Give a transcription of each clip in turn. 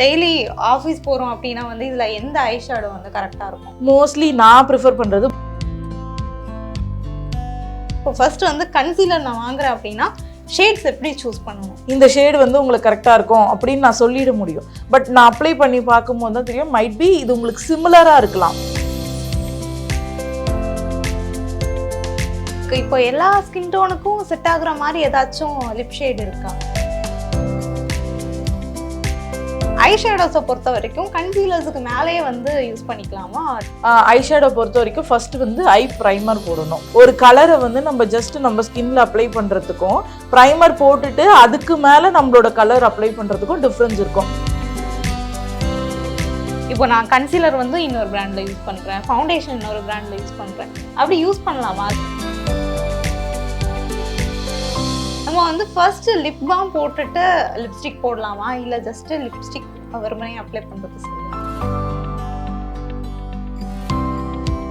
Daily office போகிறோம் அப்படின்னா வந்து இதில் எந்த ஐ ஷேடோ வந்து கரெக்டாக இருக்கும்? மோஸ்ட்லி நான் ப்ரிஃபர் பண்ணுறது இப்போ ஃபர்ஸ்ட் வந்து கன்சீலர் நான் வாங்குறேன் அப்படின்னா ஷேட்ஸ் எப்படி சூஸ் பண்ணணும்? இந்த ஷேடு வந்து உங்களுக்கு கரெக்டாக இருக்கும் அப்படின்னு நான் சொல்லிட முடியும். பட் நான் அப்ளை பண்ணி பார்க்கும்போது தான் தெரியும் மைட் பி இது உங்களுக்கு சிமிலராக இருக்கலாம். இப்போ எல்லா ஸ்கின் டோனுக்கும் செட் ஆகுற மாதிரி ஏதாச்சும் லிப் ஷேட் இருக்கா? ஐ ஷேடோஸை பொறுத்த வரைக்கும் கன்சீலர்ஸுக்கு மேலேயே வந்து யூஸ் பண்ணிக்கலாமா? ஐ ஷேடோ பொறுத்த வரைக்கும் ஃபர்ஸ்ட் வந்து ஐ ப்ரைமர் போடணும். ஒரு கலரை வந்து நம்ம ஜஸ்ட் நம்ம ஸ்கின்ல அப்ளை பண்ணுறதுக்கும் ப்ரைமர் போட்டுட்டு அதுக்கு மேலே நம்மளோட கலர் அப்ளை பண்ணுறதுக்கும் டிஃப்ரென்ஸ் இருக்கும். இப்போ நான் கன்சீலர் வந்து இன்னொரு பிராண்டில் யூஸ் பண்ணுறேன், ஃபவுண்டேஷன் இன்னொரு பிராண்டில் யூஸ் பண்ணுறேன், அப்படி யூஸ் பண்ணலாமா? நம்ம வந்து ஃபர்ஸ்ட் லிப் பாம் போட்டுட்டு லிப்ஸ்டிக் போடலாமா, இல்லை ஜஸ்ட் லிப்ஸ்டிக் வெறுமனே அப்ளை பண்ணுறது சரியா?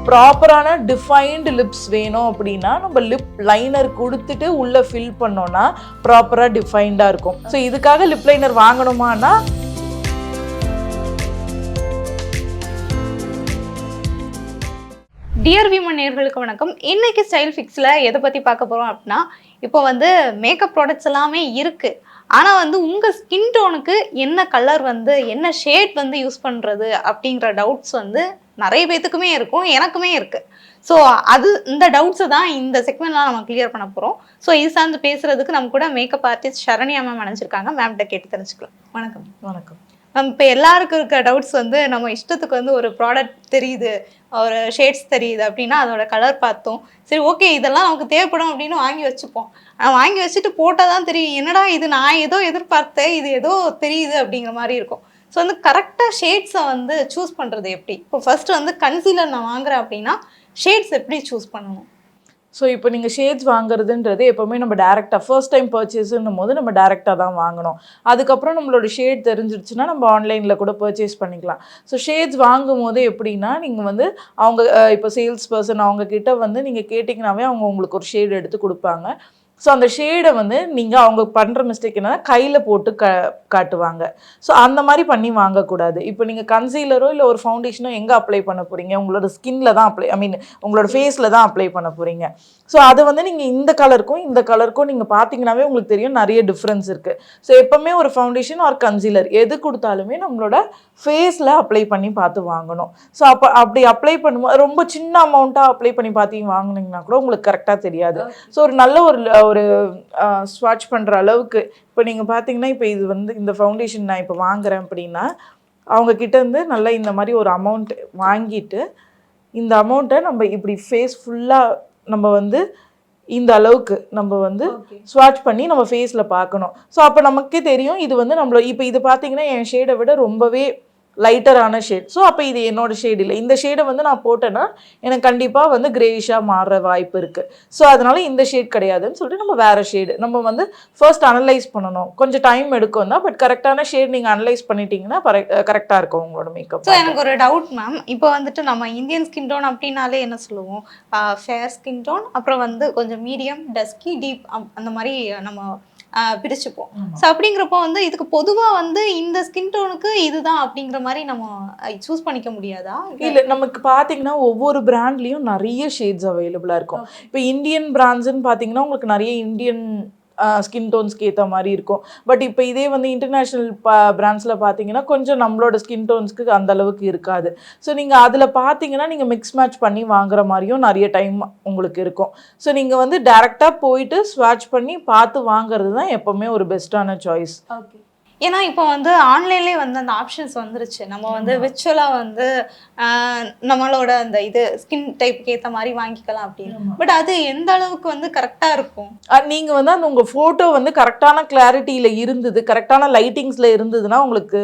ப்ராப்பரான டிஃபைன்டு லிப்ஸ் வேணும் அப்படின்னா நம்ம லிப் லைனர் கொடுத்துட்டு உள்ளே ஃபில் பண்ணோன்னா ப்ராப்பராக டிஃபைன்டாக இருக்கும். ஸோ இதுக்காக லிப் லைனர் வாங்கணுமானா டியர் விமன் நேயர்களுக்கு வணக்கம். இன்னைக்கு ஸ்டைல் ஃபிக்ஸில் எதை பற்றி பார்க்க போகிறோம் அப்படின்னா, இப்போ வந்து மேக்கப் ப்ராடக்ட்ஸ் எல்லாமே இருக்குது. ஆனால் வந்து உங்கள் ஸ்கின் டோனுக்கு என்ன கலர் வந்து என்ன ஷேட் வந்து யூஸ் பண்ணுறது அப்படிங்கிற டவுட்ஸ் வந்து நிறைய பேத்துக்குமே இருக்கும், எனக்குமே இருக்குது. ஸோ இந்த டவுட்ஸை தான் இந்த செக்மெண்ட்லாம் நம்ம கிளியர் பண்ண போகிறோம். ஸோ இது சார்ந்து பேசுகிறதுக்கு நம்ம கூட மேக்கப் ஆர்டிஸ்ட் ஷரண்யா மேம் அணைஞ்சிருக்காங்க. மேம்கிட்ட கேட்டு தெரிஞ்சுக்கலாம். வணக்கம். வணக்கம். இப்போ எல்லாருக்கும் இருக்க டவுட்ஸ் வந்து நம்ம இஷ்டத்துக்கு வந்து ஒரு ப்ராடக்ட் தெரியுது, ஒரு ஷேட்ஸ் தெரியுது அப்படின்னா அதோட கலர் பார்த்தோம், சரி ஓகே இதெல்லாம் நமக்கு தேவைப்படும் அப்படின்னு வாங்கி வச்சுப்போம். வாங்கி வச்சுட்டு போட்டால் தான் தெரியும் என்னடா இது நான் ஏதோ எதிர்பார்த்தேன், இது ஏதோ தெரியுது அப்படிங்கிற மாதிரி இருக்கும். ஸோ வந்து கரெக்டாக ஷேட்ஸை வந்து சூஸ் பண்ணுறது எப்படி? இப்போ ஃபர்ஸ்ட் வந்து கன்சீலர் நான் வாங்குறேன் அப்படின்னா ஷேட்ஸ் எப்படி சூஸ் பண்ணணும்? ஸோ இப்போ நீங்கள் ஷேட்ஸ் வாங்குறதுன்றது எப்போவுமே நம்ம டேரெக்டாக ஃபர்ஸ்ட் டைம் பர்ச்சேஸுன்னும் போது நம்ம டேரெக்டாக தான் வாங்கணும். அதுக்கப்புறம் நம்மளோட ஷேட் தெரிஞ்சிருச்சுன்னா நம்ம ஆன்லைனில் கூட பர்ச்சேஸ் பண்ணிக்கலாம். ஸோ ஷேட்ஸ் வாங்கும் போது எப்படின்னா நீங்கள் வந்து அவங்க இப்போ சேல்ஸ் பர்சன் அவங்கக்கிட்ட வந்து நீங்கள் கேட்டிங்கனாவே அவங்க உங்களுக்கு ஒரு ஷேட் எடுத்து கொடுப்பாங்க. ஸோ அந்த ஷேடை வந்து நீங்கள் அவங்க பண்ணுற மிஸ்டேக் என்னன்னா கையில் போட்டு காட்டுவாங்க. ஸோ அந்த மாதிரி பண்ணி வாங்கக்கூடாது. இப்போ நீங்கள் கன்சீலரோ இல்லை ஒரு ஃபவுண்டேஷனோ எங்கே அப்ளை பண்ண போகிறீங்க, உங்களோட ஸ்கின்ல தான் உங்களோட ஃபேஸில் தான் அப்ளை பண்ண போகிறீங்க. ஸோ அதை வந்து நீங்கள் இந்த கலருக்கும் நீங்கள் பார்த்தீங்கன்னாவே உங்களுக்கு தெரியும் நிறைய டிஃப்ரென்ஸ் இருக்குது. ஸோ எப்போவுமே ஒரு ஃபவுண்டேஷன் ஒரு கன்சீலர் எது கொடுத்தாலுமே நம்மளோட ஃபேஸில் அப்ளை பண்ணி பார்த்து வாங்கணும். ஸோ அப்படி அப்ளை பண்ணும்போது ரொம்ப சின்ன அமௌண்ட்டாக அப்ளை பண்ணி பார்த்து வாங்கினீங்கன்னா கூட உங்களுக்கு கரெக்டாக தெரியாது. ஸோ ஒரு நல்ல ஒரு ஸ்வாட்ச் பண்ணுற அளவுக்கு இப்போ நீங்கள் பார்த்தீங்கன்னா இப்போ இது வந்து இந்த ஃபவுண்டேஷன் நான் இப்போ வாங்குறேன் அப்படின்னா அவங்கக்கிட்ட இருந்து நல்லா இந்த மாதிரி ஒரு அமௌண்ட் வாங்கிட்டு இந்த அமௌண்ட்டை நம்ம இப்படி ஃபேஸ் ஃபுல்லாக நம்ம வந்து இந்த அளவுக்கு நம்ம வந்து ஸ்வாட்ச் பண்ணி நம்ம ஃபேஸில் பார்க்கணும். ஸோ அப்போ நமக்கே தெரியும் இது வந்து நம்மள இப்போ இது பார்த்தீங்கன்னா என் ஷேடை விட ரொம்பவே லைட்டரான ஷேட். ஸோ அப்போ இது என்னோட ஷேட் இல்லை. இந்த ஷேடை வந்து நான் போட்டேன்னா எனக்கு கண்டிப்பாக வந்து கிரேயிஷாக மாறுற வாய்ப்பு இருக்குது. ஸோ அதனால இந்த ஷேட் கிடையாதுன்னு சொல்லிட்டு நம்ம வேறு ஷேடு நம்ம வந்து ஃபர்ஸ்ட் அனலைஸ் பண்ணணும். கொஞ்சம் டைம் எடுக்கும் தான், பட் கரெக்டான ஷேட் நீங்கள் அனலைஸ் பண்ணிட்டீங்கன்னா கரெக்டாக இருக்கும் உங்களோட மேக்கப். ஸோ எனக்கு ஒரு டவுட் மேம், இப்போ வந்துட்டு நம்ம இந்தியன் ஸ்கின் டோன் அப்படின்னாலே என்ன சொல்லுவோம், ஃபேர் ஸ்கின் டோன், அப்புறம் வந்து கொஞ்சம் மீடியம், டஸ்கி, டீப் அந்த மாதிரி நம்ம பிரிச்சுப்போம். ஸோ அப்படிங்கிறப்போ வந்து இதுக்கு பொதுவாக வந்து இந்த ஸ்கின் டோனுக்கு இதுதான் அப்படிங்கிற மாதிரி நம்ம சூஸ் பண்ணிக்க முடியாதா? இல்லை, நமக்கு பார்த்தீங்கன்னா ஒவ்வொரு பிராண்ட்லேயும் நிறைய ஷேட்ஸ் அவைலபிளாக இருக்கும். இப்போ இந்தியன் பிராண்ட்ஸ்ன்னு பார்த்தீங்கன்னா உங்களுக்கு நிறைய இந்தியன் ஸ்கின் டோன்ஸ்க்கு ஏற்ற மாதிரி இருக்கும். பட் இப்போ இதே வந்து இன்டர்நேஷ்னல் பிராண்ட்ஸில் பார்த்தீங்கன்னா கொஞ்சம் நம்மளோட ஸ்கின் டோன்ஸ்க்கு அந்த அளவுக்கு இருக்காது. ஸோ நீங்கள் அதில் பார்த்தீங்கன்னா நீங்கள் மிக்ஸ் மேட்ச் பண்ணி வாங்குற மாதிரியும் நிறைய டைம் உங்களுக்கு இருக்கும். ஸோ நீங்கள் வந்து டேரெக்டாக போயிட்டு ஸ்வாட்ச் பண்ணி பார்த்து வாங்குறது தான் எப்போவுமே ஒரு பெஸ்ட்டான சாய்ஸ். ஓகே. ஏன்னா இப்போ வந்து ஆன்லைன்லேயே வந்து அந்த ஆப்ஷன்ஸ் வந்துருச்சு. நம்ம வந்து விர்ச்சுவலாக வந்து நம்மளோட அந்த இது ஸ்கின் டைப்புக்கு ஏற்ற மாதிரி வாங்கிக்கலாம் அப்படின்னு. பட் அது எந்த அளவுக்கு வந்து கரெக்டாக இருக்கும்? நீங்கள் வந்து அந்த உங்கள் ஃபோட்டோ வந்து கரெக்டான கிளாரிட்டியில் இருந்தது, கரெக்டான லைட்டிங்ஸில் இருந்ததுன்னா உங்களுக்கு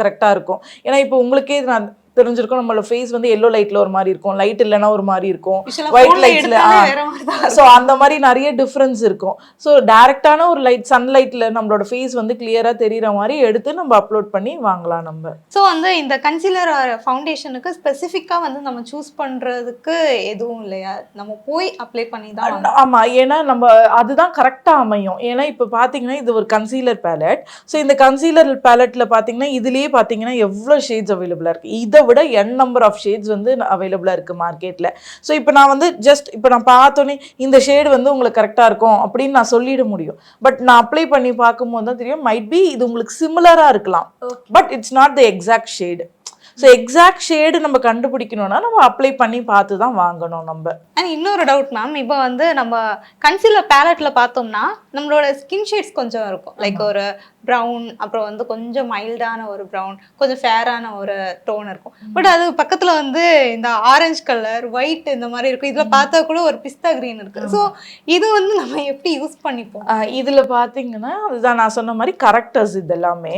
கரெக்டாக இருக்கும். ஏன்னா இப்போ உங்களுக்கே நான் தெரிஞ்சிருக்கும் நம்மளோட ஃபேஸ் வந்து எல்லோ லைட்ல ஒரு மாதிரி இருக்கும், லைட் இல்லைன்னா ஒரு மாதிரி இருக்கும், ஒயிட் லைட்ல. ஸோ அந்த மாதிரி நிறைய டிஃப்ரென்ஸ் இருக்கும். ஸோ டைரக்டான ஒரு லைட் சன்லைட்ல நம்மளோட ஃபேஸ் வந்து கிளியரா தெரியுற மாதிரி எடுத்து நம்ம அப்லோட் பண்ணி வாங்கலாம் நம்ம. ஸோ வந்து இந்த கன்சீலர் ஃபவுண்டேஷனுக்கு ஸ்பெசிஃபிக்காக வந்து நம்ம சூஸ் பண்ணுறதுக்கு எதுவும் இல்லையா, நம்ம போய் அப்ளை பண்ணி தான்? ஆமாம், ஏன்னா நம்ம அதுதான் கரெக்டாக அமையும். ஏன்னா இப்போ பார்த்தீங்கன்னா இது ஒரு கன்சீலர் பேலட். ஸோ இந்த கன்சீலர் பேலட்டில் பார்த்தீங்கன்னா இதுலேயே பார்த்தீங்கன்னா எவ்வளோ ஷேட்ஸ் அவைலபிளாக இருக்குது. இதை விட நம்பர் ஆஃப் ஷேட்ஸ் வந்து அவைலபிளாக இருக்குது மார்க்கெட்டில். ஸோ இப்போ நான் வந்து ஜஸ்ட் இப்போ நான் பார்த்தோன்னே இந்த ஷேடு வந்து உங்களுக்கு கரெக்டாக இருக்கும் அப்படின்னு நான் சொல்லிட முடியும். பட் நான் அப்ளை பண்ணி பார்க்கும்போது தான் தெரியும், மைட் பி இது உங்களுக்கு சிமிலராக இருக்கலாம், but it's not the exact shade. So exact shade நம்ம கண்டுபிடிக்கணும்னா நம்ம அப்ளை பண்ணி பார்த்து தான் வாங்கணும் நம்ம. அண்ட் இன்னொரு டவுட் மேம், இப்போ வந்து நம்ம கன்சீலர் பேலட்டில் பார்த்தோம்னா நம்மளோட ஸ்கின் ஷேட்ஸ் கொஞ்சம் இருக்கும், லைக் ஒரு ப்ரௌன், அப்புறம் வந்து கொஞ்சம் மைல்டான ஒரு ப்ரௌன், கொஞ்சம் ஃபேரான ஒரு டோன் இருக்கும். பட் அது பக்கத்தில் வந்து இந்த ஆரஞ்சு கலர், ஒயிட் இந்த மாதிரி இருக்கும். இதில் பார்த்தா கூட ஒரு பிஸ்தா கிரீன் இருக்குது. ஸோ இது வந்து நம்ம எப்படி யூஸ் பண்ணிப்போம்? இதில் பார்த்தீங்கன்னா அதுதான் நான் சொன்ன மாதிரி கரெக்டர்ஸ் இது எல்லாமே.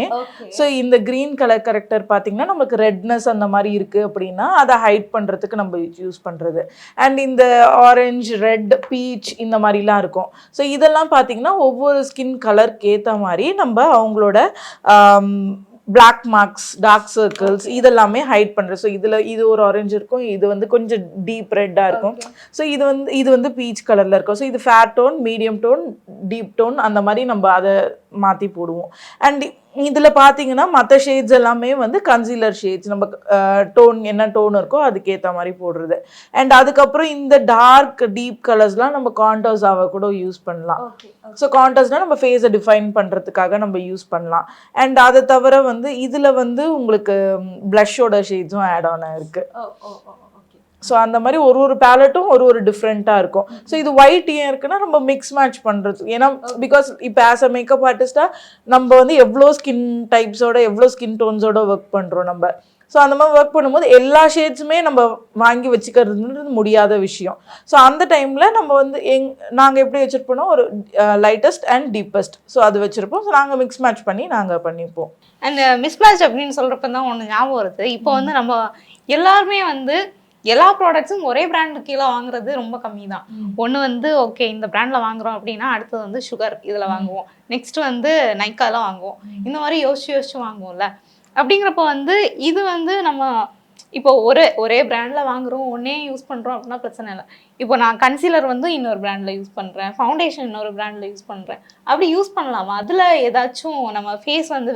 ஸோ இந்த கிரீன் கலர் கரெக்டர் பார்த்தீங்கன்னா நமக்கு ரெட்னஸ் அந்த மாதிரி இருக்குது அப்படின்னா அதை ஹைட் பண்ணுறதுக்கு நம்ம யூஸ் பண்ணுறது. அண்ட் இந்த ஆரஞ்சு, ரெட், பீச் இந்த மாதிரிலாம் இருக்கும். ஸோ இதெல்லாம் பார்த்தீங்கன்னா ஒவ்வொரு ஸ்கின் கலருக்கு ஏற்ற மாதிரி நம்ம அவங்களோட பிளாக் மார்க்ஸ், டார்க் சர்க்கிள்ஸ் இதெல்லாமே ஹைட் பண்ணுறது. ஸோ இதில் இது ஒரு ஆரஞ்சு இருக்கும், இது வந்து கொஞ்சம் டீப் ரெட்டாக இருக்கும். ஸோ இது வந்து பீச் கலரில் இருக்கும். ஸோ இது fair tone, medium tone, deep tone அந்த மாதிரி நம்ம அதை மாற்றி போடுவோம். அண்ட் இதில் பார்த்தீங்கன்னா மற்ற ஷேட்ஸ் எல்லாமே வந்து கன்சீலர் ஷேட்ஸ், நம்ம டோன் என்ன டோன் இருக்கோ அதுக்கேற்ற மாதிரி போடுறது. அண்ட் அதுக்கப்புறம் இந்த டார்க் டீப் கலர்ஸ்லாம் நம்ம கான்டர்ஸாக கூட யூஸ் பண்ணலாம். ஸோ கான்டர்ஸ்னால் நம்ம ஃபேஸை டிஃபைன் பண்ணுறதுக்காக நம்ம யூஸ் பண்ணலாம். அண்ட் அதை தவிர வந்து இதில் வந்து உங்களுக்கு ப்ளஷோட ஷேட்ஸும் ஆட் ஆன் ஆயிருக்கு. ஸோ அந்த மாதிரி ஒரு பேலட்டும் ஒரு டிஃப்ரெண்ட்டாக இருக்கும். ஸோ இது ஒயிட் ஏன் இருக்குன்னா நம்ம மிக்ஸ் மேட்ச் பண்ணுறது. ஏன்னா பிகாஸ் இப்போ ஆஸ் அ மேக்கப் ஆர்டிஸ்டாக நம்ம வந்து எவ்வளோ ஸ்கின் டைப்ஸோட எவ்வளோ ஸ்கின் டோன்ஸோட ஒர்க் பண்ணுறோம் நம்ம. ஸோ அந்த மாதிரி ஒர்க் பண்ணும்போது எல்லா ஷேட்ஸுமே நம்ம வாங்கி வச்சுக்கிறதுன்றது முடியாத விஷயம். ஸோ அந்த டைமில் நம்ம வந்து நாங்கள் எப்படி வச்சுருப்போம்னா ஒரு லைட்டஸ்ட் அண்ட் டீப்பஸ்ட், ஸோ அது வச்சுருப்போம். ஸோ நாங்கள் மிக்ஸ் மேட்ச் பண்ணி நாங்கள் பண்ணிப்போம். அண்ட் மிஸ் மேட்ச் அப்படின்னு சொல்கிறப்ப தான் ஒன்று ஞாபகம் வருது. இப்போ வந்து நம்ம எல்லாருமே வந்து எல்லா ப்ராடக்ட்ஸும் ஒரே பிராண்டுக்கு கீழே வாங்குறது ரொம்ப கம்மி தான். ஒன்று வந்து ஓகே இந்த பிராண்டில் வாங்குறோம் அப்படின்னா அடுத்தது வந்து சுகர் இதில் வாங்குவோம், நெக்ஸ்ட் வந்து நைக்காலாம் வாங்குவோம். இந்த மாதிரி யோசிச்சு வாங்குவோம்ல. அப்படிங்கிறப்ப வந்து இது வந்து நம்ம இப்போ ஒரே பிராண்டில் வாங்குறோம், ஒன்னே யூஸ் பண்ணுறோம் அப்படின்னா பிரச்சனை இல்லை. இப்போ நான் கன்சீலர் வந்து இன்னொரு பிராண்டில் யூஸ் பண்ணுறேன், ஃபவுண்டேஷன் இன்னொரு பிராண்டில் யூஸ் பண்ணுறேன், அப்படி யூஸ் பண்ணலாமா? அதில் ஏதாச்சும் நம்ம ஃபேஸ் வந்து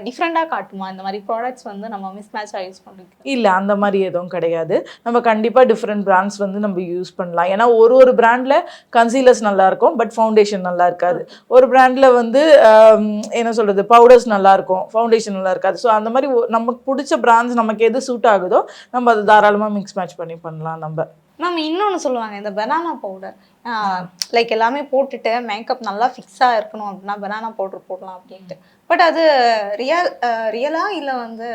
டிஃப்ரெண்ட்டாக காட்டுமா இந்த மாதிரி ப்ராடக்ட்ஸ் வந்து நம்ம மிஸ் மேட்சாக யூஸ் பண்ணுறோம்? இல்லை, அந்த மாதிரி எதுவும் கிடையாது. நம்ம கண்டிப்பாக டிஃப்ரெண்ட் பிராண்ட்ஸ் வந்து நம்ம யூஸ் பண்ணலாம். ஏன்னா ஒரு பிராண்டில் கன்சீலர்ஸ் நல்லாயிருக்கும், பட் ஃபவுண்டேஷன் நல்லா இருக்காது. ஒரு பிராண்டில் வந்து என்ன சொல்கிறது, பவுடர்ஸ் நல்லாயிருக்கும், ஃபவுண்டேஷன் நல்லா இருக்காது. ஸோ அந்த மாதிரி நமக்கு பிடிச்ச பிராண்ட்ஸ் நமக்கு எது சூட் ஆகுதோ நம்ம அதை தாராளமாக மிக்ஸ் மேட்ச் பண்ணி பண்ணலாம் நம்ம. மேம் இன்னொன்று சொல்லுவாங்க, இந்த பனானா பவுடர் லைக் எல்லாமே போட்டுட்டு மேக்கப் நல்லா ஃபிக்ஸாக இருக்கணும் அப்படின்னா பனானா பவுடர் போடலாம் அப்படின்ட்டு. பட் அது ரியலா இல்லை வந்து?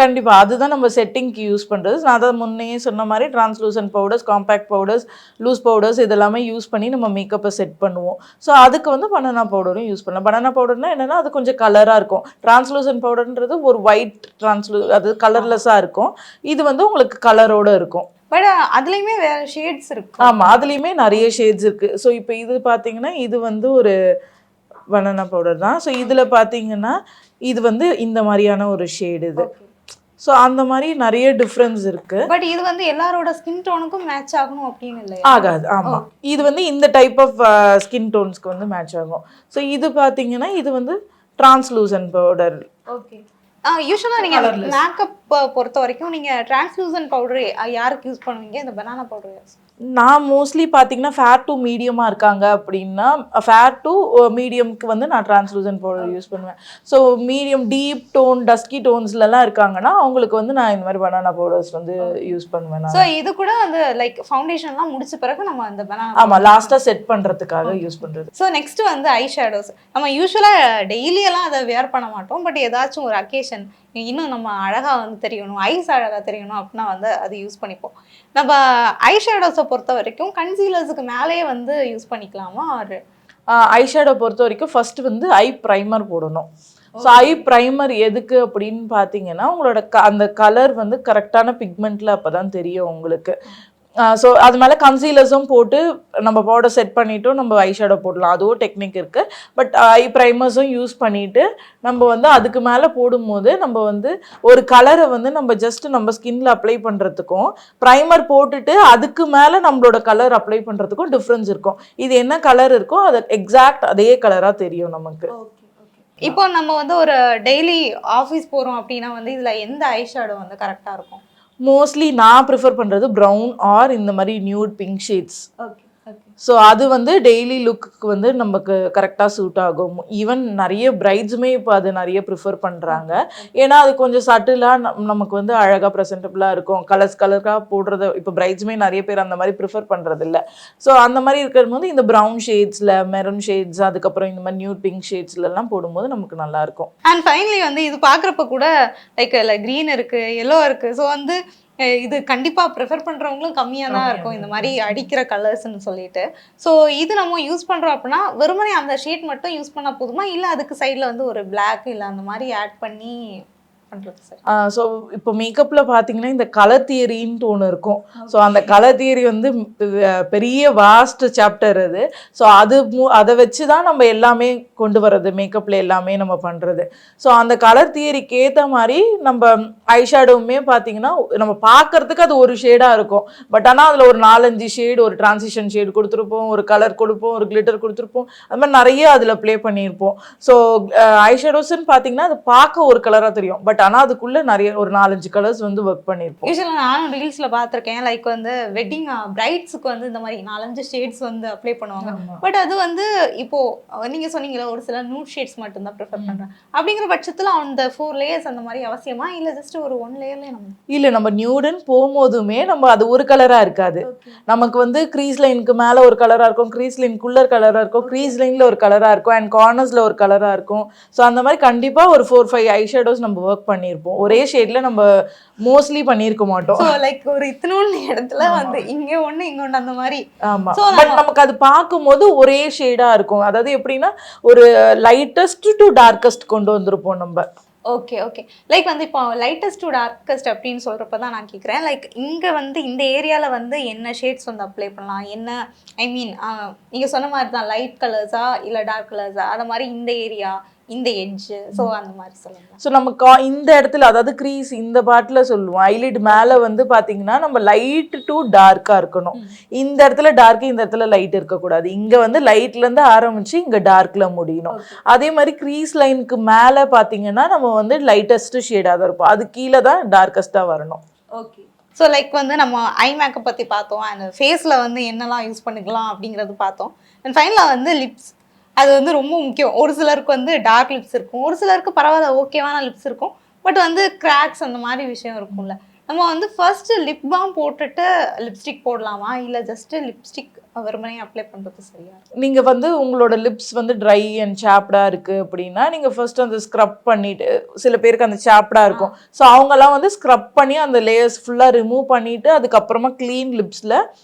கண்டிப்பாக அதுதான் நம்ம செட்டிங்க்கு யூஸ் பண்ணுறது. நான் அதை முன்னே சொன்ன மாதிரி translucent powders, compact powders, loose powders இதெல்லாமே யூஸ் பண்ணி நம்ம மேக்கப்பை செட் பண்ணுவோம். ஸோ அதுக்கு வந்து பனானா பவுடரும் யூஸ் பண்ணலாம். பனானா பவுடர்னா என்னென்னா அது கொஞ்சம் கலராக இருக்கும். டிரான்ஸ்லூசன்ட் பவுடர்ன்றது ஒரு ஒயிட் அது கலர்லெஸ்ஸாக இருக்கும். இது வந்து உங்களுக்கு கலரோடு இருக்கும். பட் அதுலேயுமே வேறு ஷேட்ஸ் இருக்கு. ஆமாம், அதுலேயுமே நிறைய ஷேட்ஸ் இருக்குது. ஸோ இப்போ இது பார்த்தீங்கன்னா இது வந்து ஒரு பனானா பவுடர் தான். ஸோ இதில் பார்த்தீங்கன்னா இது வந்து இந்த மாதிரியான ஒரு ஷேடு இது. ஸோ அந்த மாதிரி நிறைய டிஃப்ரென்ஸ் இருக்குது. பட் இது வந்து எல்லாரோட ஸ்கின் டோனுக்கும் மேட்ச் ஆகணும் அப்படின்னு இல்லை? ஆகாது. ஆமாம், இது வந்து இந்த டைப் ஆஃப் ஸ்கின் டோன்ஸ்க்கு வந்து மேட்ச் ஆகும். ஸோ இது பார்த்தீங்கன்னா இது வந்து டிரான்ஸ்லூசன்ட் பவுடர். ஓகே. யூஸ்வலாக நீங்கள் மேக்கப் பொறுத்த வரைக்கும் நீங்கள் டிரான்ஸ்லூசன்ட் பவுடர் யாருக்கு யூஸ் பண்ணுவீங்க, இந்த பனானா பவுடர்? நான் மோஸ்ட்லி பார்த்தீங்கன்னா ஃபேர் டு மீடியமாக இருக்காங்க அப்படின்னா ஃபேர் டு மீடியம்க்கு வந்து நான் டிரான்ஸ்லூசன்ட் பவுடர் யூஸ் பண்ணுவேன். So medium, deep tone, dusky டோன்ஸ்லலாம் இருக்காங்கன்னா அவங்களுக்கு வந்து நான் இந்த மாதிரி பனானா பவுடர்ஸ் வந்து யூஸ் பண்ணுவேன். ஸோ இது கூட வந்து லைக் ஃபவுண்டேஷன்லாம் முடிச்ச பிறகு நம்ம அந்த பனானா, ஆமாம், லாஸ்ட்டாக செட் பண்ணுறதுக்காக யூஸ் பண்ணுறது. ஸோ நெக்ஸ்ட் வந்து ஐ ஷேடோஸ். நம்ம யூஸ்வலாக டெய்லியெல்லாம் அதை வேர் பண்ண மாட்டோம், பட் ஏதாச்சும் ஒரு அக்கேஷன் இன்னும் நம்ம அழகாக வந்து தெரியணும், ஐஸ் அழகாக தெரியணும் அப்படின்னா வந்து அது யூஸ் பண்ணிப்போம். நம்ம ஐ ஷேடோஸை பொறுத்த வரைக்கும் கன்சீலர்ஸுக்கு மேலேயே வந்து யூஸ் பண்ணிக்கலாமா? ஐ ஷேடோ பொறுத்த வரைக்கும் ஃபர்ஸ்ட் வந்து ஐ ப்ரைமர் போடணும். ஸோ ஐ ப்ரைமர் எதுக்கு அப்படின்னு பார்த்தீங்கன்னா உங்களோட அந்த கலர் வந்து கரெக்டான பிக்மெண்ட்டில் அப்போ தான் தெரியும் உங்களுக்கு. ஸோ அது மேலே கன்சீலர்ஸும் போட்டு நம்ம பவுடர் செட் பண்ணிவிட்டும் நம்ம ஐஷேடோ போடலாம், அதுவும் டெக்னிக் இருக்குது. பட் ஐ ப்ரைமர்ஸும் யூஸ் பண்ணிவிட்டு நம்ம வந்து அதுக்கு மேலே போடும்போது நம்ம வந்து ஒரு கலரை வந்து நம்ம ஜஸ்ட் நம்ம ஸ்கின்ல அப்ளை பண்ணுறதுக்கும் ப்ரைமர் போட்டுட்டு அதுக்கு மேலே நம்மளோட கலர் அப்ளை பண்ணுறதுக்கும் டிஃப்ரென்ஸ் இருக்கும். இது என்ன கலர் இருக்கோ அது எக்ஸாக்ட் அதே கலராக தெரியும் நமக்கு. இப்போ நம்ம வந்து ஒரு டெய்லி ஆஃபீஸ் போகிறோம் அப்படின்னா வந்து இதில் எந்த ஐஷேடோ வந்து கரெக்டாக இருக்கும்? மோஸ்ட்லி நான் ப்ரிஃபர் பண்ணுறது ப்ரௌன் ஆர் இந்த மாதிரி நியூட் பிங்க் ஷேட்ஸ். ஸோ அது வந்து டெய்லி லுக்கு வந்து நமக்கு கரெக்டாக சூட் ஆகும். ஈவன் நிறைய பிரைட்ஸுமே இப்போ அது நிறைய ப்ரிஃபர் பண்ணுறாங்க. ஏன்னா அது கொஞ்சம் சட்டிலாக நமக்கு வந்து அழகாக ப்ரெசென்டபுளாக இருக்கும். கலராக போடுறத இப்போ பிரைட்ஸுமே நிறைய பேர் அந்த மாதிரி ப்ரிஃபர் பண்ணுறது இல்லை. ஸோ அந்த மாதிரி இருக்கும்போது இந்த ப்ரௌன் ஷேட்ஸில் மெரூன் ஷேட்ஸ் அதுக்கப்புறம் இந்த மாதிரி நியூட் பிங்க் ஷேட்ஸ்லாம் போடும்போது நமக்கு நல்லாயிருக்கும். அண்ட் ஃபைனலி வந்து இது பார்க்குறப்ப கூட லைக் க்ரீன் இருக்குது, எல்லோ இருக்குது. ஸோ வந்து இது கண்டிப்பாக ப்ரிஃபர் பண்ணுறவங்களும் கம்மியாக தான் இருக்கும் இந்த மாதிரி அடிக்கிற கலர்ஸ்ன்னு சொல்லிட்டு. ஸோ இது நம்ம யூஸ் பண்ணுறோம் அப்படின்னா வெறுமனே அந்த ஷேட் மட்டும் யூஸ் பண்ணால் போதுமா, இல்லை அதுக்கு சைடில் வந்து ஒரு பிளாக் இல்லை அந்த மாதிரி ஆட் பண்ணி பண்ணுறது சார்? ஸோ இப்போ மேக்கப்பில் பார்த்தீங்கன்னா இந்த கலர் தியரின்ட்டு ஒன்று இருக்கும். ஸோ அந்த கலர் தியரி வந்து பெரிய வாஸ்ட் சாப்டர் அது. ஸோ அதை வச்சு தான் நம்ம எல்லாமே கொண்டு வர்றது, மேக்கப்பில் எல்லாமே நம்ம பண்ணுறது. ஸோ அந்த கலர் தியரிக்கு ஏற்ற மாதிரி நம்ம ஐஷேடோவுமே பார்த்தீங்கன்னா நம்ம பார்க்கறதுக்கு அது ஒரு ஷேடாக இருக்கும். பட் ஆனால் அதில் ஒரு 4-5 ஷேடு, ஒரு டிரான்சிஷன் ஷேடு கொடுத்துருப்போம், ஒரு கலர் கொடுப்போம், ஒரு கிளிட்டர் கொடுத்துருப்போம், அது மாதிரி நிறைய அதில் ப்ளே பண்ணியிருப்போம். ஸோ ஐஷேடோஸ்ன்னு பார்த்தீங்கன்னா அது பார்க்க ஒரு கலராக தெரியும், பட் ஆனால் அதுக்குள்ளே நிறைய ஒரு 4-5 கலர்ஸ் வந்து ஒர்க் பண்ணியிருப்போம். யூஸ்வலாக நானும் ரீல்ஸில் பார்த்துருக்கேன். லைக் வந்து வெட்டிங் பிரைட்ஸுக்கு வந்து இந்த மாதிரி 4-5 ஷேட்ஸ் வந்து அப்ளை பண்ணுவாங்க. பட் அது வந்து இப்போது நீங்கள் சொன்னீங்களா ஒரு சில நியூட் ஷேட்ஸ் மட்டும்தான் ப்ரிஃபர் பண்ணுறேன் அப்படிங்கிற பட்சத்தில் அந்த 4 லேயர்ஸ் அந்த மாதிரி அவசியமா, இல்லை ஜஸ்ட் ஒரு 1 லேயர்லேயே நம்ம இல்லை நம்ம நியூடுன்னு போகும்போதுமே நம்ம அது ஒரு கலராக இருக்காது. நமக்கு வந்து க்ரீஸ் லைனுக்கு மேலே ஒரு கலராக இருக்கும், க்ரீஸ் லைனுக்குள்ளே கலராக இருக்கும், க்ரீஸ் லைனில் ஒரு கலராக இருக்கும், அண்ட் கார்னர்ஸில் ஒரு கலராக இருக்கும். ஸோ அந்த மாதிரி கண்டிப்பாக ஒரு 4-5 ஐஷேடோஸ் நம்ம ஒர்க் பண்ணியிருப்போம். ஒரே ஷேடில் நம்ம மோஸ்ட்லி பண்ணியிருக்க மாட்டோம். லைக் ஒரு இத்தனோண்டு இடத்துல வந்து இங்கே ஒன்று இங்கே ஒன்று அந்த மாதிரி. ஆமாம், பட் நமக்கு அது பார்க்கும்போது ஒரே ஷேடாக இருக்கும். அதாவது எப்படின்னா ஒரு லைட்டஸ்ட் டு டார்க்கஸ்ட் கொண்டு வந்திருப்போம் நம்ம. Okay okay. லைக் வந்து இப்போ லைட்டஸ்ட் டு டார்க்கஸ்ட் அப்படின்னு சொல்கிறப்ப தான் நான் கேட்குறேன். லைக் இங்கே வந்து இந்த ஏரியாவில் வந்து என்ன ஷேட்ஸ் வந்து அப்ளை பண்ணலாம், என்ன ஐ மீன் நீங்கள் சொன்ன மாதிரி தான் லைட் கலர்ஸா இல்லை டார்க் கலர்ஸா, அது மாதிரி இந்த ஏரியா இந்த எட்ஜு, ஸோ அந்த மாதிரி சொல்லுங்கள். ஸோ நம்ம இந்த இடத்துல அதாவது க்ரீஸ் இந்த பாட்டில் சொல்லுவோம், ஐலிட் மேலே வந்து பார்த்தீங்கன்னா நம்ம லைட் டு டார்க்காக இருக்கணும். இந்த இடத்துல டார்க்கு, இந்த இடத்துல லைட் இருக்கக்கூடாது. இங்கே வந்து லைட்லேருந்து ஆரம்பித்து இங்கே டார்க்கில் முடியணும். அதே மாதிரி க்ரீஸ் லைனுக்கு மேலே பார்த்தீங்கன்னா நம்ம வந்து லைட்டஸ்ட் ஷேடாக தான் இருப்போம், அது கீழே தான் டார்க்கஸ்ட்டாக வரணும். ஓகே. ஸோ லைக் வந்து நம்ம ஐ மேக்கப் பற்றி பார்த்தோம், அண்ட் ஃபேஸில் வந்து என்னெல்லாம் யூஸ் பண்ணிக்கலாம் அப்படிங்கிறது பார்த்தோம். அண்ட் ஃபைனலாக வந்து லிப்ஸ், அது வந்து ரொம்ப முக்கியம். ஒரு சிலருக்கு வந்து டார்க் லிப்ஸ் இருக்கும், ஒரு சிலருக்கு பரவாயில்ல ஓகேவான லிப்ஸ் இருக்கும், பட் வந்து கிராக்ஸ் அந்த மாதிரி விஷயம் இருக்கும்ல. நம்ம வந்து ஃபர்ஸ்ட்டு லிப் பாம் போட்டுட்டு லிப்ஸ்டிக் போடலாமா, இல்லை ஜஸ்ட்டு லிப்ஸ்டிக் வெறுமனே அப்ளை பண்ணுறது சரியா? நீங்கள் வந்து உங்களோட லிப்ஸ் வந்து ட்ரை அண்ட் சாப்டாக இருக்குது அப்படின்னா நீங்கள் ஃபர்ஸ்ட் அந்த ஸ்க்ரப் பண்ணிவிட்டு, சில பேருக்கு அந்த சாப்டாக இருக்கும், ஸோ அவங்கெல்லாம் வந்து ஸ்க்ரப் பண்ணி அந்த லேயர்ஸ் ஃபுல்லாக ரிமூவ் பண்ணிவிட்டு அதுக்கப்புறமா க்ளீன் லிப்ஸில்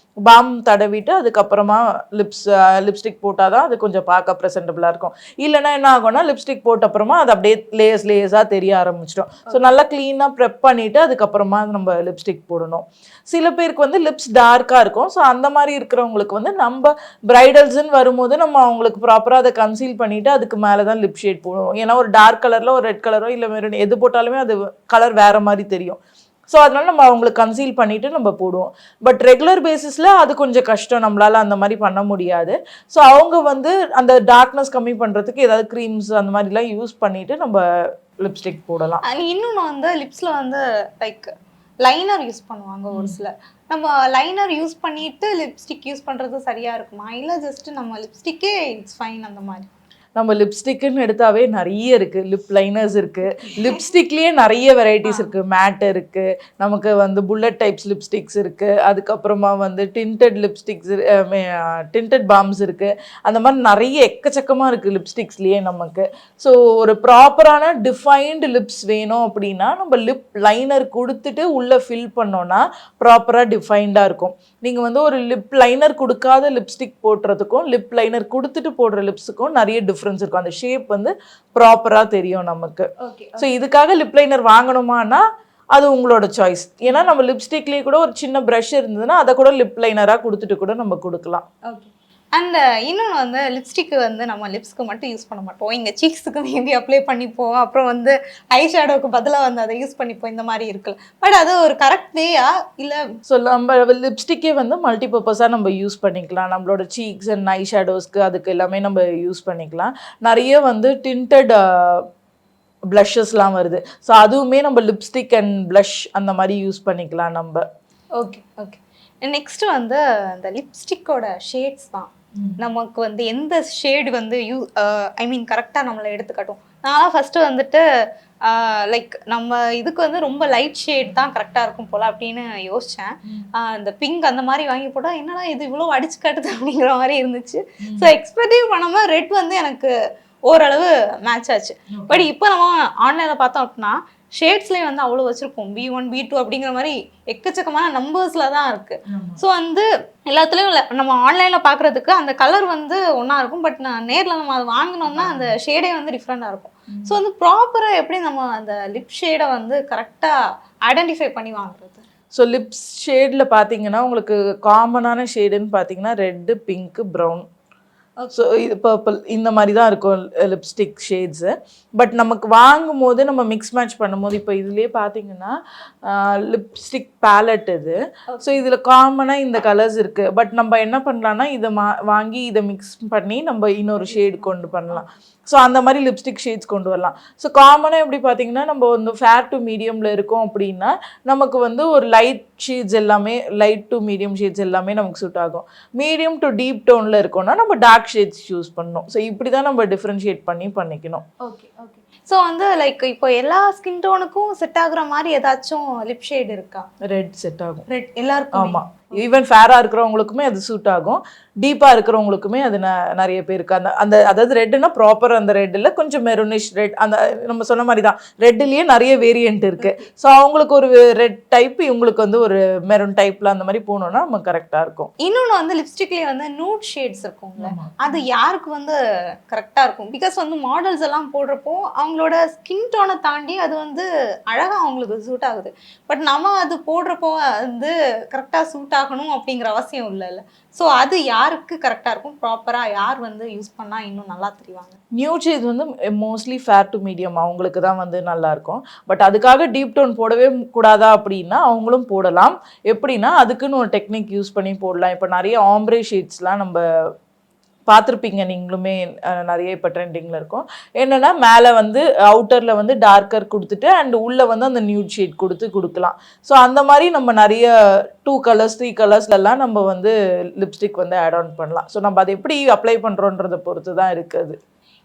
பாம் தடவிட்டு அதுக்கப்புறமா லிப்ஸ்டிக் போட்டால் தான் அது கொஞ்சம் பார்க்க ப்ரெசென்டபுளாக இருக்கும். இல்லைனா என்ன ஆகும்னா லிப்ஸ்டிக் போட்ட அப்புறமா அது அப்படியே லேயர்ஸாக தெரிய ஆரம்பிச்சிடும். ஸோ நல்லா க்ளீனாக ப்ரெப் பண்ணிவிட்டு அதுக்கப்புறமா நம்ம லிப்ஸ்டிக் போடணும். சில பேருக்கு வந்து லிப்ஸ் டார்க்காக இருக்கும், ஸோ அந்த மாதிரி இருக்கிறவங்களுக்கு வந்து நம்ம பிரைடல்ஸ்ன்னு வரும்போது நம்ம அவங்களுக்கு ப்ராப்பராக அதை கன்சீல் பண்ணிவிட்டு அதுக்கு மேலே தான் லிப் ஷேட் போடுவோம். ஏன்னா ஒரு டார்க் கலரில் ஒரு ரெட் கலரோ இல்லை மெரூன் எது போட்டாலுமே அது கலர் வேறு மாதிரி தெரியும். ஸோ அதனால நம்ம அவங்களுக்கு கன்சீல் பண்ணிவிட்டு நம்ம போடுவோம். பட் ரெகுலர் பேசிஸில் அது கொஞ்சம் கஷ்டம், நம்மளால் அந்த மாதிரி பண்ண முடியாது. ஸோ அவங்க வந்து அந்த டார்க்னஸ் கம்மி பண்ணுறதுக்கு ஏதாவது க்ரீம்ஸ் அந்த மாதிரிலாம் யூஸ் பண்ணிவிட்டு நம்ம லிப்ஸ்டிக் போடலாம். இன்னொன்று வந்து லிப்ஸில் வந்து லைக் லைனர் யூஸ் பண்ணுவாங்க ஒரு சிலர். நம்ம லைனர் யூஸ் பண்ணிட்டு லிப்ஸ்டிக் யூஸ் பண்ணுறது சரியாக இருக்குமா, இல்லை ஜஸ்ட்டு நம்ம லிப்ஸ்டிக்கே இட்ஸ் ஃபைன் அந்த மாதிரி? நம்ம லிப்ஸ்டிக்குன்னு எடுத்தாவே நிறைய இருக்குது, லிப் லைனர்ஸ் இருக்குது, லிப்ஸ்டிக்லேயே நிறைய வெரைட்டிஸ் இருக்குது, மேட் இருக்குது, நமக்கு வந்து புல்லட் டைப்ஸ் லிப்ஸ்டிக்ஸ் இருக்குது, அதுக்கப்புறமா வந்து டிண்டட் லிப்ஸ்டிக்ஸ், டிண்டட் பாம்ஸ் இருக்குது, அந்த மாதிரி நிறைய எக்கச்சக்கமாக இருக்குது லிப்ஸ்டிக்ஸ்லேயே நமக்கு. ஸோ ஒரு ப்ராப்பரான டிஃபைன்டு லிப்ஸ் வேணும் அப்படின்னா நம்ம லிப் லைனர் கொடுத்துட்டு உள்ளே ஃபில் பண்ணோன்னா ப்ராப்பராக டிஃபைன்டாக இருக்கும். நீங்கள் வந்து ஒரு லிப் லைனர் கொடுக்காத லிப்ஸ்டிக் போடுறதுக்கும் லிப் லைனர் கொடுத்துட்டு போடுற லிப்ஸுக்கும் நிறைய டிஃப்ரென்ஸ் இருக்கும், அந்த ஷேப் வந்து ப்ராப்பராக தெரியும் நமக்கு. ஓகே. ஸோ இதுக்காக லிப் லைனர் வாங்கணுமானா அது உங்களோட சாய்ஸ். ஏன்னா நம்ம லிப்ஸ்டிக்லேயே கூட ஒரு சின்ன ப்ரஷ் இருந்ததுன்னா அதை கூட லிப் லைனராக கொடுத்துட்டு கூட நம்ம கொடுக்கலாம். ஓகே. அண்ட் இன்னொன்று வந்து லிப்ஸ்டிக்கு வந்து நம்ம லிப்ஸ்க்கு மட்டும் யூஸ் பண்ண மாட்டோம், இங்கே சீக்ஸுக்கு மேபி அப்ளை பண்ணிப்போம், அப்புறம் வந்து ஐ ஷேடோவுக்கு பதிலாக வந்து அதை யூஸ் பண்ணிப்போம், இந்த மாதிரி இருக்குல்ல. பட் அது ஒரு கரெக்ட் வேயா இல்லை? ஸோ நம்ம லிப்ஸ்டிக்கே வந்து மல்டிபர்பஸாக நம்ம யூஸ் பண்ணிக்கலாம். நம்மளோட சீக்ஸ் அண்ட் ஐ ஷேடோஸ்க்கு அதுக்கு எல்லாமே நம்ம யூஸ் பண்ணிக்கலாம். நிறைய வந்து டிண்டட் ப்ளஷஸ்லாம் வருது. ஸோ அதுவுமே நம்ம லிப்ஸ்டிக் அண்ட் ப்ளஷ் அந்த மாதிரி யூஸ் பண்ணிக்கலாம் நம்ம. Okay okay. நெக்ஸ்ட் வந்து அந்த லிப்ஸ்டிக்கோட ஷேட்ஸ் தான் நமக்கு வந்து எந்த ஷேடு வந்து ஐ மீன் கரெக்டாக நம்மளை எடுத்துக்காட்டும். நான் ஃபஸ்ட்டு வந்துட்டு லைக் நம்ம இதுக்கு வந்து ரொம்ப லைட் ஷேட் தான் கரெக்டாக இருக்கும் போல் அப்படின்னு யோசித்தேன். இந்த பிங்க் அந்த மாதிரி வாங்கி போட்டால் என்னடா இது இவ்வளோ அடிச்சு காட்டுது அப்படிங்கிற மாதிரி இருந்துச்சு. ஸோ எக்ஸ்பெக்டிவ் பண்ணாமல் ரெட் வந்து எனக்கு ஓரளவு மேட்ச் ஆச்சு. பட் இப்போ நம்ம ஆன்லைனில் பார்த்தோம் அப்படின்னா ஷேட்ஸ்லேயே வந்து அவ்வளோ வச்சுருப்போம், B1 B2 அப்படிங்கிற மாதிரி எக்கச்சக்கமான நம்பர்ஸில் தான் இருக்குது. ஸோ வந்து எல்லாத்துலேயும் நம்ம ஆன்லைனில் பார்க்குறதுக்கு அந்த கலர் வந்து ஒன்றா இருக்கும், பட் நான் நேரில் நம்ம அதை வாங்கினோம்னா அந்த ஷேடே வந்து டிஃப்ரெண்ட்டாக இருக்கும். ஸோ வந்து ப்ராப்பராக எப்படி நம்ம அந்த லிப் ஷேடை வந்து கரெக்டாக ஐடென்டிஃபை பண்ணி வாங்குறது? ஸோ லிப்ஸ் ஷேடில் பார்த்தீங்கன்னா உங்களுக்கு காமனான ஷேடுன்னு பார்த்தீங்கன்னா ரெட்டு, பிங்க்கு, ப்ரௌன், ஸோ இது பர்பிள், இந்த மாதிரி தான் இருக்கும் லிப்ஸ்டிக் ஷேட்ஸு. பட் நமக்கு வாங்கும் போது நம்ம மிக்ஸ் மேட்ச் பண்ணும்போது இப்போ இதுலேயே பார்த்தீங்கன்னா லிப்ஸ்டிக் பேலட் இது. ஸோ இதில் காமனாக இந்த கலர்ஸ் இருக்குது. பட் நம்ம என்ன பண்ணலான்னா இதை வாங்கி இதை மிக்ஸ் பண்ணி நம்ம இன்னொரு ஷேடு கொண்டு பண்ணலாம். ஸோ அந்த மாதிரி லிப்ஸ்டிக் ஷேட்ஸ் கொண்டு வரலாம். ஸோ காமனாக எப்படி பார்த்தீங்கன்னா நம்ம வந்து ஃபேர் டு மீடியமில் இருக்கோம் அப்படின்னா நமக்கு வந்து ஒரு லைட் ஷேட்ஸ் எல்லாமே, லைட் டு மீடியம் ஷேட்ஸ் எல்லாமே நமக்கு சூட் ஆகும். மீடியம் டு டீப் டோனில் இருக்கோம்னா நம்ம டார்க் ஷேட்ஸ் யூஸ் பண்ணணும். ஸோ இப்படி தான் நம்ம டிஃப்ரென்ஷியேட் பண்ணிக்கணும். Okay okay. ஸோ வந்து லைக் இப்போ எல்லா ஸ்கின் டோனுக்கும் செட் ஆகுற மாதிரி ஏதாச்சும் லிப் ஷேட் இருக்கா? ரெட் செட் ஆகும். ரெட் எல்லாருக்கும்? ஆமாம், ஈவன் ஃபேராக இருக்கிறவங்களுக்குமே அது சூட் ஆகும், டீப்பாக இருக்கிறவங்களுக்குமே அது நிறைய பேருக்கு அந்த அதாவது ரெட்டுனா ப்ராப்பர் அந்த ரெட்டில் கொஞ்சம் மெரூனிஷ் ரெட், அந்த நம்ம சொன்ன மாதிரி தான் ரெட்லேயே நிறைய வேரியன்ட் இருக்குது. ஸோ அவங்களுக்கு ஒரு ரெட் டைப், இவங்களுக்கு வந்து ஒரு மெரூன் டைப்பில் அந்த மாதிரி போனோம்னா நம்ம கரெக்டாக இருக்கும். இன்னொன்று வந்து லிப்ஸ்டிக்லேயே வந்து நூட் ஷேட்ஸ் இருக்கும்ல, அது யாருக்கு வந்து கரெக்டாக இருக்கும்? பிகாஸ் வந்து மாடல்ஸ் எல்லாம் போடுறப்போ அவங்களோட ஸ்கின் டோனை தாண்டி அது வந்து அழகாக அவங்களுக்கு சூட் ஆகுது. பட் நம்ம அது போடுறப்போ வந்து கரெக்டாக சூட் ஆகணும் அப்படிங்கிற அவசியம் இல்லைல்ல. ஸோ அது யாருக்கு கரெக்டாக இருக்கும், ப்ராப்பராக யார் வந்து யூஸ் பண்ணால் இன்னும் நல்லா தெரிவாங்க? நியூட் ஷேட்ஸ் வந்து மோஸ்ட்லி ஃபேர் டு மீடியம் அவங்களுக்கு தான் வந்து நல்லாயிருக்கும். பட் அதுக்காக டீப் டோன் போடவே கூடாதா அப்படின்னா அவங்களும் போடலாம். எப்படின்னா அதுக்குன்னு ஒரு டெக்னிக் யூஸ் பண்ணி போடலாம். இப்போ நிறைய ஆம்ப்ரே ஷேட்ஸ்லாம் நம்ம பார்த்துருப்பீங்க நீங்களுமே, நிறைய இப்போ ட்ரெண்டிங்கில் இருக்கும். என்னென்னா மேலே வந்து அவுட்டரில் வந்து டார்க்கர் கொடுத்துட்டு அண்ட் உள்ளே வந்து அந்த நியூட் ஷேட் கொடுக்கலாம். ஸோ அந்த மாதிரி நம்ம நிறைய 2 கலர்ஸ் 3 கலர்ஸ்லாம் நம்ம வந்து லிப்ஸ்டிக் வந்து ஆட் ஆன் பண்ணலாம். ஸோ நம்ம அதை எப்படி அப்ளை பண்ணுறோன்றதை பொறுத்து தான் இருக்குது.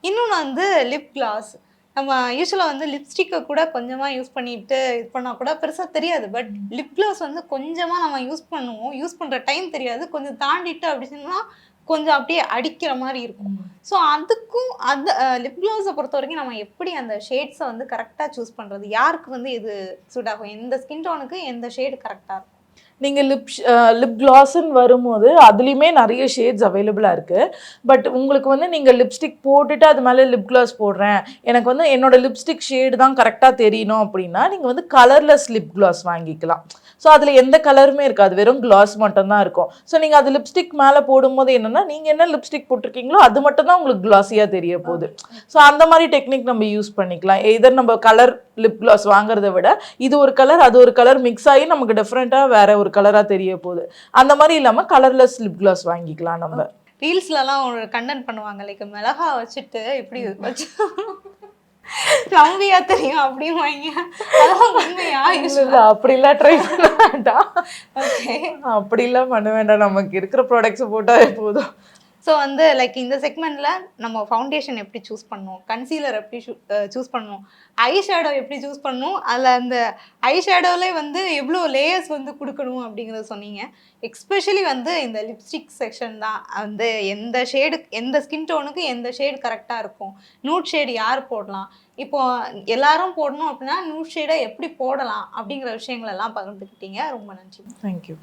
இன்னொன்று வந்து லிப் கிளாஸ். நம்ம யூஸ்வலாக வந்து லிப்ஸ்டிக்கை கூட கொஞ்சமாக யூஸ் பண்ணிட்டு இது பண்ணால் கூட பெருசாக தெரியாது. பட் லிப் கிளாஸ் வந்து கொஞ்சமாக நம்ம யூஸ் பண்ணுவோம், யூஸ் பண்ணுற டைம் தெரியாது, கொஞ்சம் தாண்டிட்டு அப்படின்னா கொஞ்சம் அப்படியே அடிக்கிற மாதிரி இருக்கும். ஸோ அதுக்கும் அந்த லிப் கிளாஸை பொறுத்த வரைக்கும் நம்ம எப்படி அந்த ஷேட்ஸை வந்து கரெக்டாக சூஸ் பண்ணுறது? யாருக்கு வந்து இது சூட் ஆகும், எந்த ஸ்கின் டோனுக்கு எந்த ஷேடு கரெக்டாக இருக்கும்? நீங்கள் லிப் கிளாஸ்ன்னு வரும்போது அதுலேயுமே நிறைய ஷேட்ஸ் அவைலபிளாக இருக்குது. பட் உங்களுக்கு வந்து நீங்கள் லிப்ஸ்டிக் போட்டுட்டு அது மேலே லிப் கிளாஸ் போடுறேன், எனக்கு வந்து என்னோடய லிப்ஸ்டிக் ஷேடு தான் கரெக்டாக தெரியணும் அப்படின்னா நீங்கள் வந்து கலர்லெஸ் லிப் கிளாஸ் வாங்கிக்கலாம். ஸோ அதில் எந்த கலருமே இருக்காது, வெறும் கிளாஸ் மட்டும்தான் இருக்கும். ஸோ நீங்கள் அது லிப்ஸ்டிக் மேலே போடும்போது என்னென்னா நீங்கள் என்ன லிப்ஸ்டிக் போட்டிருக்கீங்களோ அது மட்டும் தான் உங்களுக்கு கிளாஸியாக தெரிய போகுது. ஸோ அந்த மாதிரி டெக்னிக் நம்ம யூஸ் பண்ணிக்கலாம். எதர் நம்ம கலர் லிப் கிளாஸ் வாங்குறத விட இது ஒரு கலர் அது ஒரு கலர் மிக்ஸ் ஆகி நமக்கு டிஃப்ரெண்ட்டாக வேற ஒரு கலராக தெரிய போகுது. அந்த மாதிரி இல்லாமல் கலர்லெஸ் லிப் கிளாஸ் வாங்கிக்கலாம். நம்ம ரீல்ஸ்லலாம் ஒரு கண்டென்ட் பண்ணுவாங்க, லைக் மிளகா வச்சுட்டு இப்படி வச்சு ரம்பியா தெரியும் அப்படிவாங்க. அப்படிலாம் ட்ரை பண்ண வேண்டாம், அப்படிலாம் பண்ண வேண்டாம், நமக்கு இருக்கிற ப்ராடக்ட்ஸை போட்டாலே போதும். ஸோ வந்து லைக் இந்த செக்மெண்ட்டில் நம்ம ஃபவுண்டேஷன் எப்படி சூஸ் பண்ணணும், கன்சீலர் எப்படி சூஸ் பண்ணணும், ஐ ஷேடோ எப்படி சூஸ் பண்ணணும், அதில் அந்த ஐ ஷேடோவிலே வந்து எவ்வளோ லேயர்ஸ் வந்து கொடுக்கணும் அப்படிங்கிறத சொன்னீங்க. எக்ஸ்பெஷலி வந்து இந்த லிப்ஸ்டிக் செக்ஷன் தான் வந்து எந்த ஷேடு எந்த ஸ்கின் டோனுக்கு எந்த ஷேடு கரெக்டாக இருக்கும், நூட் ஷேடு யார் போடலாம், இப்போது எல்லாரும் போடணும் அப்படின்னா நூட் ஷேடை எப்படி போடலாம் அப்படிங்கிற விஷயங்களெல்லாம் பகிர்ந்துக்கிட்டீங்க. ரொம்ப நன்றி. தேங்க்யூ.